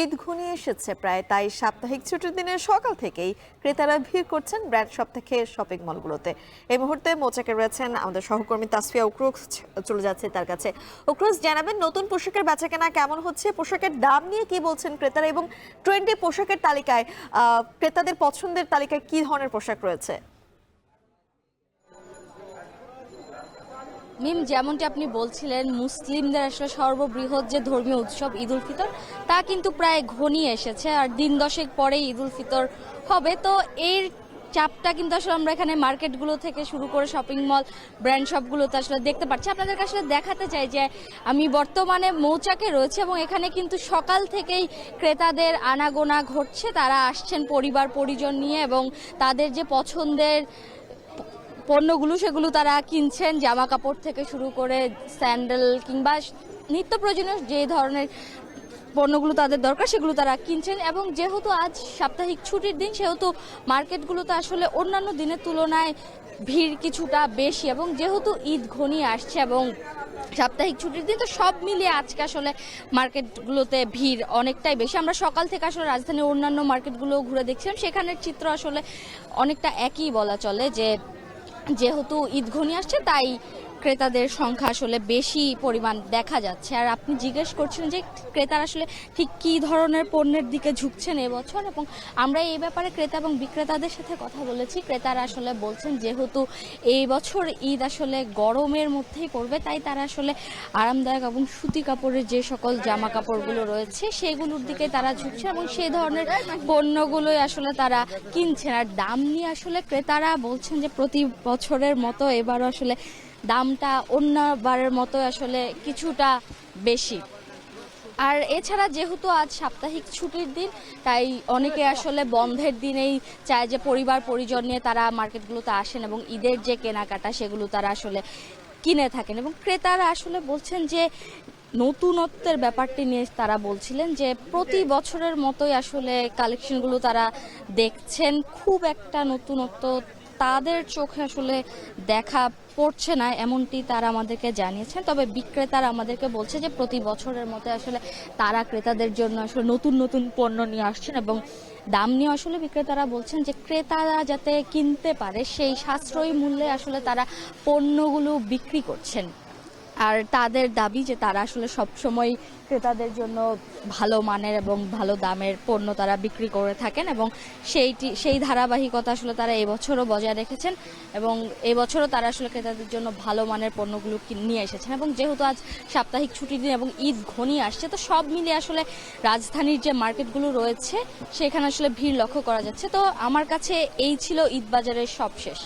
ঈদ ঘনিয়ে এসেছে প্রায়, তাই সাপ্তাহিক ছুটির দিনের সকাল থেকেই ক্রেতারা ভিড় করছেন ব্র্যান্ড শপ থেকে শপিং মলগুলোতে। এই মুহূর্তে মোচাকে রয়েছেন আমাদের সহকর্মী তাসফিয়া উকরুস, চলে যাচ্ছে তার কাছে। উকরুস, জানাবেন নতুন পোশাকের বেচাকেনা কেমন হচ্ছে, পোশাকের দাম নিয়ে কি বলছেন ক্রেতারা, এবং ট্রেন্ডি পোশাকের তালিকায় ক্রেতাদের পছন্দের তালিকায় কি ধরনের পোশাক রয়েছে? মিম, যেমনটি আপনি বলছিলেন, মুসলিমদের আসলে সর্ববৃহৎ যে ধর্মীয় উৎসব ঈদ উল ফিতর তা কিন্তু প্রায় ঘনিয়ে এসেছে, আর দিন দশেক পরেই ঈদ উল ফিতর হবে। তো এর চাপটা কিন্তু আসলে আমরা এখানে মার্কেটগুলো থেকে শুরু করে শপিং মল, ব্র্যান্ড শপগুলোতে আসলে দেখতে পাচ্ছি। আপনাদেরকে আসলে দেখাতে চাই যে আমি বর্তমানে মৌচাকে রয়েছে এবং এখানে কিন্তু সকাল থেকেই ক্রেতাদের আনাগোনা ঘটছে। তারা আসছেন পরিবার পরিজন নিয়ে এবং তাদের যে পছন্দের পণ্যগুলো সেগুলো তারা কিনছেন, জামা কাপড় থেকে শুরু করে স্যান্ডেল কিংবা নিত্য প্রয়োজনীয় যে ধরনের পণ্যগুলো তাদের দরকার সেগুলো তারা কিনছেন। এবং যেহেতু আজ সাপ্তাহিক ছুটির দিন, সেহেতু মার্কেটগুলোতে আসলে অন্যান্য দিনের তুলনায় ভিড় কিছুটা বেশি, এবং যেহেতু ঈদ ঘনিয়ে আসছে এবং সাপ্তাহিক ছুটির দিন, তো সব মিলিয়ে আজকে আসলে মার্কেটগুলোতে ভিড় অনেকটাই বেশি। আমরা সকাল থেকে আসলে রাজধানীর অন্যান্য মার্কেটগুলো ঘুরে দেখছিলাম, সেখানের চিত্র আসলে অনেকটা একই বলা চলে, যে যেহেতু ঈদ ঘনিয়ে আসছে তাই ক্রেতাদের সংখ্যা আসলে বেশি পরিমাণ দেখা যাচ্ছে। আর আপনি জিজ্ঞেস করছেন যে ক্রেতারা আসলে ঠিক কী ধরনের পণ্যের দিকে ঝুঁকছেন এবছর, এবং আমরা এই ব্যাপারে ক্রেতা এবং বিক্রেতাদের সাথে কথা বলেছি। ক্রেতারা আসলে বলছেন যেহেতু এই বছর ঈদ আসলে গরমের মধ্যেই পড়বে, তাই তারা আসলে আরামদায়ক এবং সুতি কাপড়ের যে সকল জামা কাপড়গুলো রয়েছে সেগুলোর দিকে তারা ঝুঁকছে এবং সেই ধরনের পণ্যগুলোই আসলে তারা কিনছেন। আর দাম নিয়ে আসলে ক্রেতারা বলছেন যে প্রতি বছরের মতো এবারও আসলে দামটা অন্যবারের মতো আসলে কিছুটা বেশি। আর এছাড়া যেহেতু আজ সাপ্তাহিক ছুটির দিন, তাই অনেকে আসলে বন্ধের দিনেই চায় যে পরিবার পরিজন নিয়ে তারা মার্কেটগুলোতে আসেন এবং ঈদের যে কেনাকাটা সেগুলো তারা আসলে কিনে থাকেন। এবং ক্রেতারা আসলে বলছেন যে নতুনত্বের ব্যাপারটি নিয়ে তারা বলছিলেন যে প্রতি বছরের মতোই আসলে কালেকশনগুলো তারা দেখছেন, খুব একটা নতুনত্ব তাদের চোখে আসলে দেখা পড়ছে না, এমনটি তারা আমাদেরকে জানিয়েছেন। তবে বিক্রেতারা আমাদেরকে বলছে যে প্রতি বছরের মতো আসলে তারা ক্রেতাদের জন্য আসলে নতুন নতুন পণ্য নিয়ে আসছেন, এবং দাম নিয়ে আসলে বিক্রেতারা বলছেন যে ক্রেতারা যাতে কিনতে পারে সেই সাশ্রয়ী মূল্যে আসলে তারা পণ্যগুলো বিক্রি করছেন। আর তাদের দাবি যে তারা আসলে সবসময় ক্রেতাদের জন্য ভালো মানের এবং ভালো দামের পণ্য তারা বিক্রি করে থাকেন, এবং সেই ধারাবাহিকতা আসলে তারা এবছরও বজায় রেখেছেন, এবং এবছরও তারা আসলে ক্রেতাদের জন্য ভালো মানের পণ্যগুলো নিয়ে এসেছেন। এবং যেহেতু আজ সাপ্তাহিক ছুটির দিন এবং ঈদ ঘনিয়ে আসছে, তো সব মিলিয়ে আসলে রাজধানীর যে মার্কেটগুলো রয়েছে সেখানে আসলে ভিড় লক্ষ্য করা যাচ্ছে। তো আমার কাছে এই ছিল ঈদ বাজারের সবশেষ।